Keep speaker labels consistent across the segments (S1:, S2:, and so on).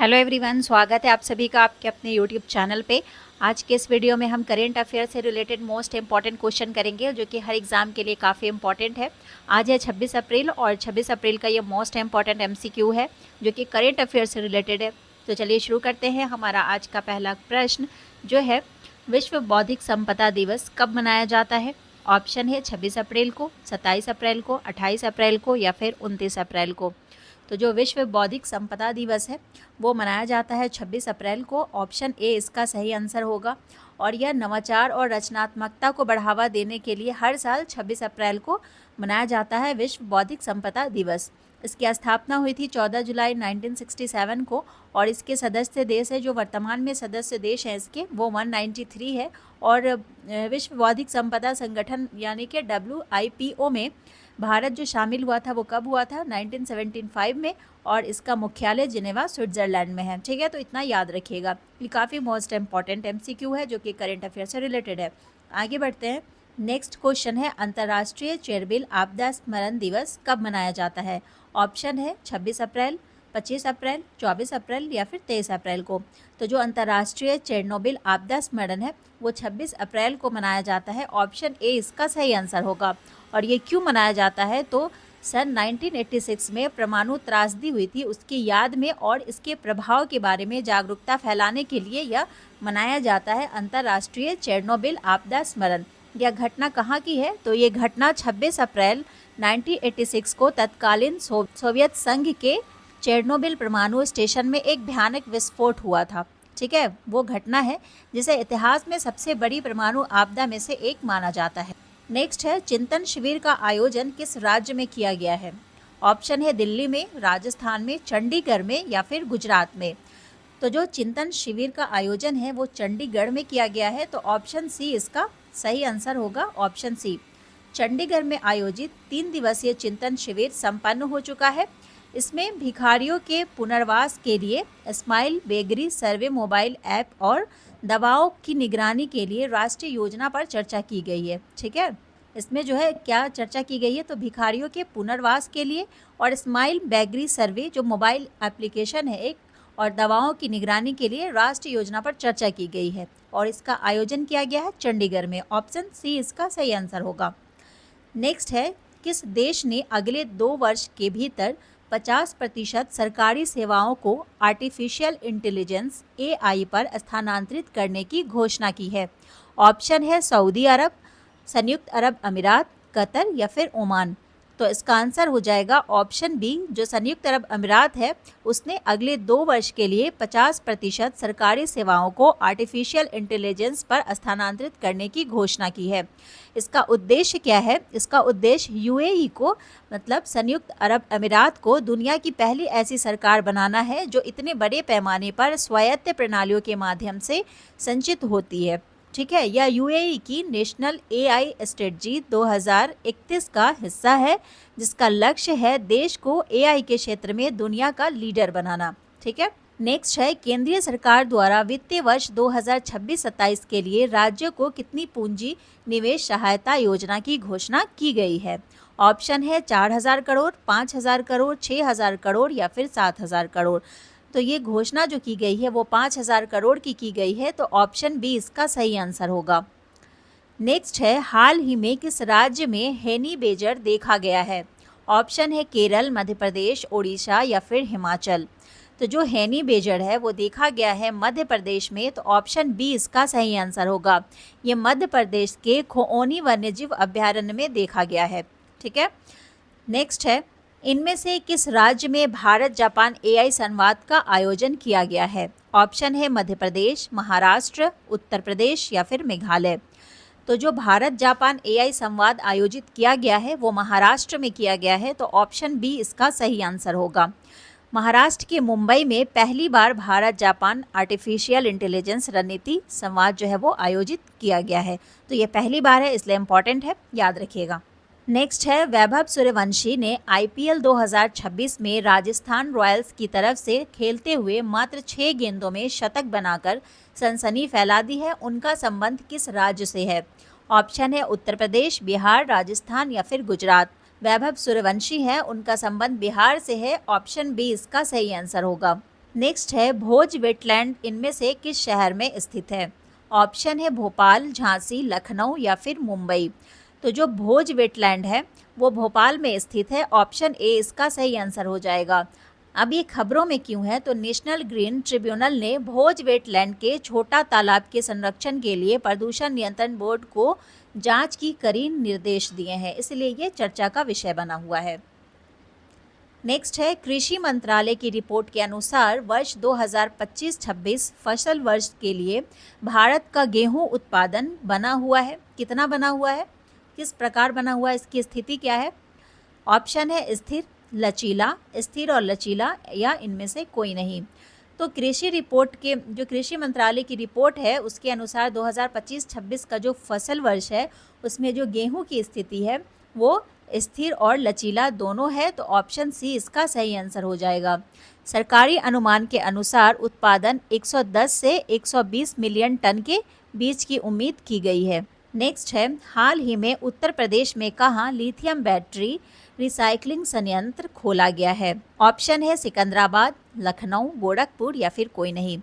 S1: Hello everyone, स्वागत है आप सभी का आपके अपने यूट्यूब चैनल पे। आज के इस वीडियो में हम करेंट अफेयर से रिलेटेड मोस्ट इंपॉर्टेंट क्वेश्चन करेंगे जो कि हर एग्जाम के लिए काफ़ी इंपॉर्टेंट है। आज है 26 अप्रैल और 26 अप्रैल का ये मोस्ट इंपॉर्टेंट एमसीक्यू है जो कि करेंट अफेयर से रिलेटेड है। तो चलिए शुरू करते हैं। हमारा आज का पहला प्रश्न जो है, विश्व बौद्धिक संपदा दिवस कब मनाया जाता है? ऑप्शन है 26 अप्रैल को, 27 अप्रैल को, 28 अप्रैल को या फिर 29 अप्रैल को। तो जो विश्व बौद्धिक संपदा दिवस है वो मनाया जाता है 26 अप्रैल को। ऑप्शन ए इसका सही आंसर होगा। और यह नवाचार और रचनात्मकता को बढ़ावा देने के लिए हर साल 26 अप्रैल को मनाया जाता है विश्व बौद्धिक संपदा दिवस। इसकी स्थापना हुई थी 14 जुलाई 1967 को और इसके सदस्य देश है, जो वर्तमान में सदस्य देश हैं इसके, वो 193 है। और विश्व बौद्धिक संपदा संगठन यानी कि WIPO में भारत जो शामिल हुआ था वो कब हुआ था? 1975 में। और इसका मुख्यालय जिनेवा स्विट्जरलैंड में है। ठीक है, तो इतना याद रखिएगा। ये काफ़ी मोस्ट इंपॉर्टेंट MCQ है जो कि करेंट अफेयर से रिलेटेड है। आगे बढ़ते हैं। नेक्स्ट क्वेश्चन है, अंतर्राष्ट्रीय चेरबिल आपदा स्मरण दिवस कब मनाया जाता है? ऑप्शन है 26 अप्रैल, 25 अप्रैल, 24 अप्रैल या फिर 23 अप्रैल को। तो जो अंतर्राष्ट्रीय चेरनोबिल आपदा स्मरण है वो 26 अप्रैल को मनाया जाता है। ऑप्शन ए इसका सही आंसर होगा। और ये क्यों मनाया जाता है? तो सन 1986 में परमाणु त्रासदी हुई थी, उसकी याद में और इसके प्रभाव के बारे में जागरूकता फैलाने के लिए यह मनाया जाता है अंतर्राष्ट्रीय चेरनोबिल आपदा स्मरण। यह घटना कहाँ की है? तो ये घटना 26 अप्रैल 1986 को तत्कालीन सोवियत संघ के चेरनोबिल परमाणु स्टेशन में एक भयानक विस्फोट हुआ था। ठीक है, वो घटना है जिसे इतिहास में सबसे बड़ी परमाणु आपदा में से एक माना जाता है। नेक्स्ट है, चिंतन शिविर का आयोजन किस राज्य में किया गया है? ऑप्शन है दिल्ली में, राजस्थान में, चंडीगढ़ में या फिर गुजरात में। तो जो चिंतन शिविर का आयोजन है वो चंडीगढ़ में किया गया है। तो ऑप्शन सी इसका सही आंसर होगा। ऑप्शन सी, चंडीगढ़ में आयोजित 3 दिवसीय चिंतन शिविर संपन्न हो चुका है। इसमें भिखारियों के पुनर्वास के लिए स्माइल बेगरी सर्वे मोबाइल ऐप और दवाओं की निगरानी के लिए राष्ट्रीय योजना पर चर्चा की गई है। ठीक है, इसमें जो है क्या चर्चा की गई है? तो भिखारियों के पुनर्वास के लिए और स्माइल बेगरी सर्वे जो मोबाइल एप्लीकेशन है एक, और दवाओं की निगरानी के लिए राष्ट्रीय योजना पर चर्चा की गई है। और इसका आयोजन किया गया है चंडीगढ़ में। ऑप्शन सी इसका सही आंसर होगा। नेक्स्ट है, किस देश ने अगले 2 वर्ष के भीतर 50% सरकारी सेवाओं को आर्टिफिशियल इंटेलिजेंस AI पर स्थानांतरित करने की घोषणा की है? ऑप्शन है सऊदी अरब, संयुक्त अरब अमीरात, कतर या फिर ओमान। तो इसका आंसर हो जाएगा ऑप्शन बी, जो संयुक्त अरब अमीरात है उसने अगले 2 वर्ष के लिए 50% सरकारी सेवाओं को आर्टिफिशियल इंटेलिजेंस पर स्थानांतरित करने की घोषणा की है। इसका उद्देश्य क्या है? इसका उद्देश्य UAE को, मतलब संयुक्त अरब अमीरात को, दुनिया की पहली ऐसी सरकार बनाना है जो इतने बड़े पैमाने पर स्वायत्त प्रणालियों के माध्यम से संचित होती है। ठीक है, यह UAE की नेशनल AI स्ट्रेटजी 2031 का हिस्सा है जिसका लक्ष्य है देश को AI के क्षेत्र में दुनिया का लीडर बनाना। ठीक है, नेक्स्ट है, केंद्रीय सरकार द्वारा वित्तीय वर्ष 2026-27 के लिए राज्यों को कितनी पूंजी निवेश सहायता योजना की घोषणा की गई है? ऑप्शन है 4000 करोड़, 5000 करोड़, 6000 करोड़ या फिर 7000 करोड़। तो ये घोषणा जो की गई है वो 5000 करोड़ की गई है। तो ऑप्शन बी इसका सही आंसर होगा। नेक्स्ट है, हाल ही में किस राज्य में हेनी बेजर देखा गया है? ऑप्शन है केरल, मध्य प्रदेश, ओडिशा या फिर हिमाचल। तो जो हेनी बेजर है वो देखा गया है मध्य प्रदेश में। तो ऑप्शन बी इसका सही आंसर होगा। ये मध्य प्रदेश के खोओनी वन्यजीव अभ्यारण्य में देखा गया है। ठीक है, नेक्स्ट है, इनमें से किस राज्य में भारत जापान AI संवाद का आयोजन किया गया है? ऑप्शन है मध्य प्रदेश, महाराष्ट्र, उत्तर प्रदेश या फिर मेघालय। तो जो भारत जापान AI संवाद आयोजित किया गया है वो महाराष्ट्र में किया गया है। तो ऑप्शन बी इसका सही आंसर होगा। महाराष्ट्र के मुंबई में पहली बार भारत जापान आर्टिफिशियल इंटेलिजेंस रणनीति संवाद जो है वो आयोजित किया गया है। तो ये पहली बार है, इसलिए इम्पॉर्टेंट है, याद रखिएगा। नेक्स्ट है, वैभव सूर्यवंशी ने IPL 2026 में राजस्थान रॉयल्स की तरफ से खेलते हुए मात्र 6 गेंदों में शतक बनाकर सनसनी फैला दी है। उनका संबंध किस राज्य से है? ऑप्शन है उत्तर प्रदेश, बिहार, राजस्थान या फिर गुजरात। वैभव सूर्यवंशी है, उनका संबंध बिहार से है। ऑप्शन बी इसका सही आंसर होगा। नेक्स्ट है भोज वेटलैंड इनमें से किस शहर में स्थित है? ऑप्शन है भोपाल, झांसी, लखनऊ या फिर मुंबई। तो जो भोज वेटलैंड है वो भोपाल में स्थित है। ऑप्शन ए इसका सही आंसर हो जाएगा। अब ये खबरों में क्यों है? तो नेशनल ग्रीन ट्रिब्यूनल ने भोज वेटलैंड के छोटा तालाब के संरक्षण के लिए प्रदूषण नियंत्रण बोर्ड को जांच की कड़ी निर्देश दिए हैं, इसलिए ये चर्चा का विषय बना हुआ है। नेक्स्ट है कृषि मंत्रालय की रिपोर्ट के अनुसार वर्ष 2025-26 फसल वर्ष के लिए भारत का गेहूं उत्पादन बना हुआ है। कितना बना हुआ है, किस प्रकार बना हुआ है, इसकी स्थिति क्या है? ऑप्शन है स्थिर, लचीला, स्थिर और लचीला या इनमें से कोई नहीं। तो कृषि रिपोर्ट के जो कृषि मंत्रालय की रिपोर्ट है उसके अनुसार 2025-26 का जो फसल वर्ष है उसमें जो गेहूं की स्थिति है वो स्थिर और लचीला दोनों है। तो ऑप्शन सी इसका सही आंसर हो जाएगा। सरकारी अनुमान के अनुसार उत्पादन 110 से 120 मिलियन टन के बीच की उम्मीद की गई है। नेक्स्ट है हाल ही में उत्तर प्रदेश में कहाँ लिथियम बैटरी रिसाइकलिंग संयंत्र खोला गया है? ऑप्शन है सिकंदराबाद, लखनऊ, गोरखपुर या फिर कोई नहीं।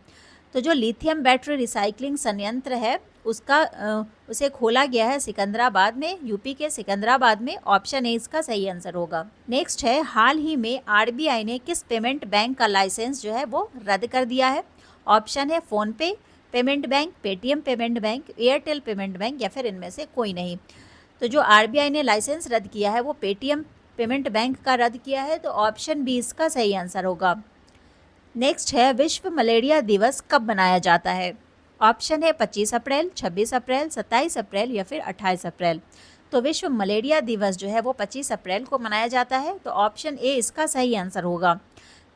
S1: तो जो लिथियम बैटरी रिसाइकलिंग संयंत्र है उसे खोला गया है सिकंदराबाद में, यूपी के सिकंदराबाद में। ऑप्शन ए इसका सही आंसर होगा। नेक्स्ट है हाल ही में आरबीआई ने किस पेमेंट बैंक का लाइसेंस जो है वो रद्द कर दिया है? ऑप्शन है फोन पे payment bank, Paytm payment bank, Airtel payment bank या फिर इनमें से कोई नहीं। तो जो आरबीआई ने लाइसेंस रद्द किया है वो पेटीएम पेमेंट बैंक का रद्द किया है। तो ऑप्शन बी इसका सही आंसर होगा। नेक्स्ट है विश्व मलेरिया दिवस कब मनाया जाता है? ऑप्शन है 25 अप्रैल, 26 अप्रैल, 27 अप्रैल या फिर 28 अप्रैल। तो विश्व मलेरिया दिवस जो है वो 25 अप्रैल को मनाया जाता है। तो ऑप्शन ए इसका सही आंसर होगा।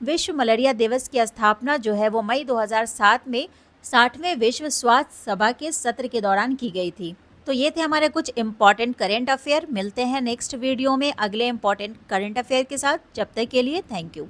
S1: विश्व मलेरिया दिवस की स्थापना जो है वो मई 2007 में 60वें विश्व स्वास्थ्य सभा के सत्र के दौरान की गई थी। तो ये थे हमारे कुछ इंपॉर्टेंट करेंट अफेयर। मिलते हैं नेक्स्ट वीडियो में अगले इंपॉर्टेंट करेंट अफेयर के साथ। जब तक के लिए थैंक यू।